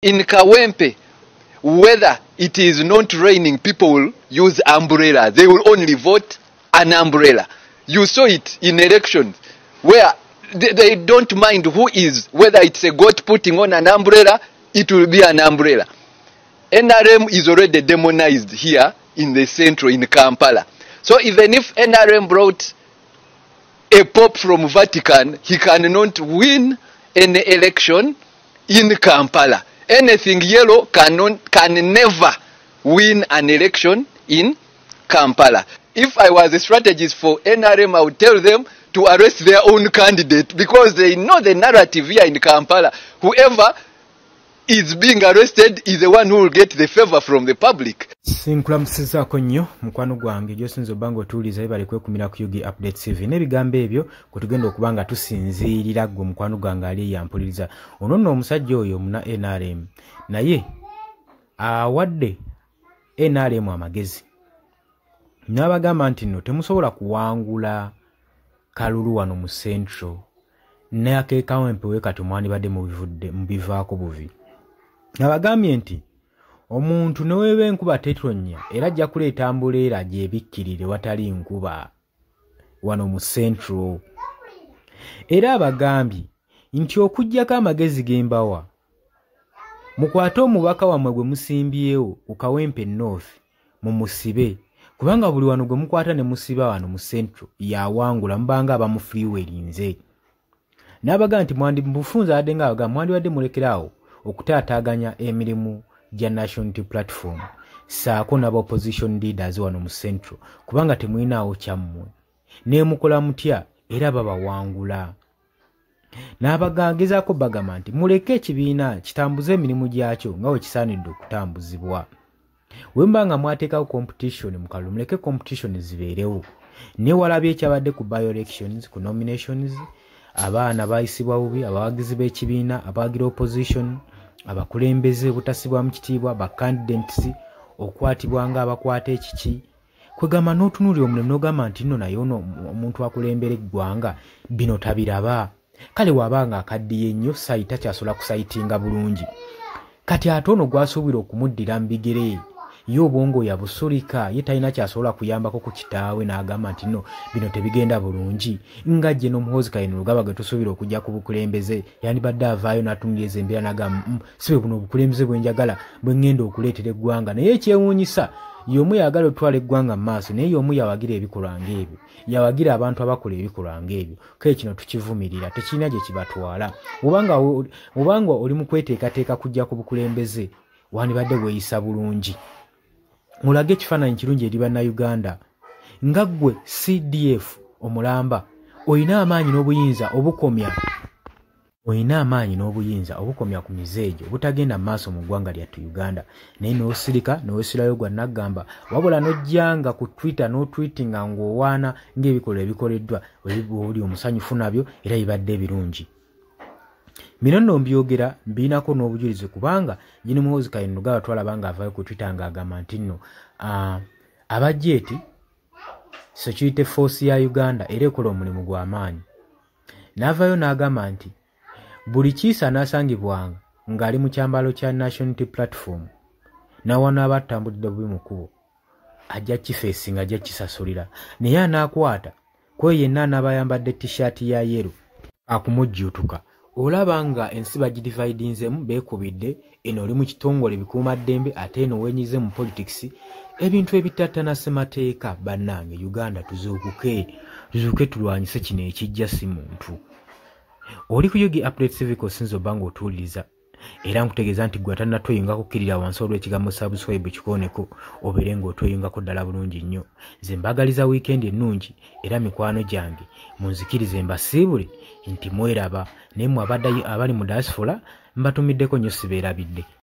In Kawempe, whether it is not raining, people will use umbrella. They will only vote an umbrella. You saw it in elections where they don't mind who is, whether it's a goat putting on an umbrella, it will be an umbrella. NRM is already demonized here in the central, in Kampala. So even if NRM brought a pope from Vatican, he cannot win any election in Kampala. Anything yellow can never win an election in Kampala. If I was a strategist for NRM, I would tell them to arrest their own candidate because they know the narrative here in Kampala. Whoever is being arrested is the one who will get the favor from the public. Sinkula musizako nnyo mukwano gwange gyosinza obango tuuliza bali kwekumira ku Yugi Update TV n'ebigambo ebyo kutugenda okubanga tusinziirira gwe mukwano gwange ali yampuliriza ono nno omusajja oyo muna NRM naye awadde NRM amagezi n'abagamba nti nno temusobola kuwangula kalulu wano mu Central n'akeekawo empewe kati mwandibadde mubivaako buvi n'abagambye nti omuntu neweeba enkuba tetonnya era ajja kuleeta ambuleera gyebikkirire watali nkuba wano mu Central. Era abagambye nti okuggyako amagezi gembawa mukwate omubaka wammwe gwe musimbyewo ku Kawempe North mumusibe kubanga buli wano gwe mukwata ne musiba wano mu Central yawangula mbanga abamufiriwerinze. N'abagamba nti mbufunza adde ng'abagamba mwandibadde mulekerawo okutaataaganya emirimu gya National Unity Platform saako n'aba opposition leaders wano mu Central kubanga temulinawo kyammwe neemukola mutya era babawangula. N'abagezaako bagamba nti muleke ekibiina kitambuze emirimu gyakyo nga bwe kisaanidde okutambuzibwa. Wemba nga mwateekawo competition mu kalulu muleke competition zibeerewo. Newalabye ekyabadde ku by-elections ku nominations abaana bayisibwa bubi abawagizi b'ekibiina abawagira opposition abakulembeze butasibwa mu kitiibwa ba candidates okwatibwa nga abakwata ekiki kwegamba n'otunuulira omulemu n'ogamba nti nno naye ono omuntu akulembera eggwanga bino tabiraba kale wabanga akaddiye nnyo sayita kyasobola kusayitinga bulungi kati ate ono gwasuubira okumuddira mu bigere ye obwongo yabusulika ye talina kyasobola kuyambako ku kitaawe n'agamba nti nno bino tebigenda bulungi nga gye n'omuhoozi Kayinulugaba gwe tusuubira okujja ku bukulembeze yandibadde avaayo n'atunuliriza embeera n'agamba sibe buno obukulembeze bwe njagala bwe ŋŋenda okuleetera eggwanga naye ekyewuunyisa y'omu yagala otwala eggwanga mu maaso naye y'omu yawagira ebikolwa ng'ebyo yawagira abantu abakola ebikolwa ng'ebyo kale kino tukivumirira tekirina gye kibatwala obanga oli mu kweteekateeka kujja ku bukulembeze wandibadde weeyisa bulungi mulage ekifaananyi kirungi eri bannayuganda nga ggwe CDF omulamba olina amaanyi n'obuyinza obukomya ku mizeejo obutagenda mu maaso mu ggwanga lyattu Uganda naye n'osirika n'owesirayo gwa naggamba wabula n'ojjanga ku Twitter n'otwitinga ng'owaana ng'ebikolwa ebikoleddwa oli omusanyufu nabyo era bibadde ebirungi. Bino nno mbyogera mbinako n'obujulizi kubanga jini muhoozi Kayinulugaba twalabanga avaayo ku Twitter ng'agamba nti nno abajeeti security force ya Uganda era ekola omulimu gw'amaanyi n'avaayo n'agamba nti buli kiisa n'asangibwanga ng'ali mu kyambalo kya National Unity Platform n'awana abatambulidde bubi mu kkubo ajja kifeesinga ajja kisasulira naye anaakwata kwe yenna n'abayambadde t-shirt ya yero akumujjuutuka olaba nga ensi bagidividinzemu beekubidde eno oli mu kitongole bikuumaddembe ate eno wenyize mu politics ebintu ebitattana ssemateeka bannange Uganda tuzuuke tulwanyise kino ekijja si muntu. Oli ku Yugi Update TV kosinza obanga otuuliriza era nkutegeeza nti gwe atannatweyungako kkirira wansi olw'ekigambo subscribe kikooneko obeere ng'otweyungako ddala bulungi nnyo. Nze mbagaliza weekend ennungi era mikwano gyange munzikirize mbasiibule nti mweraba naye mwe abali mu diaspora mbatumiddeko nnyo sibeerabidde.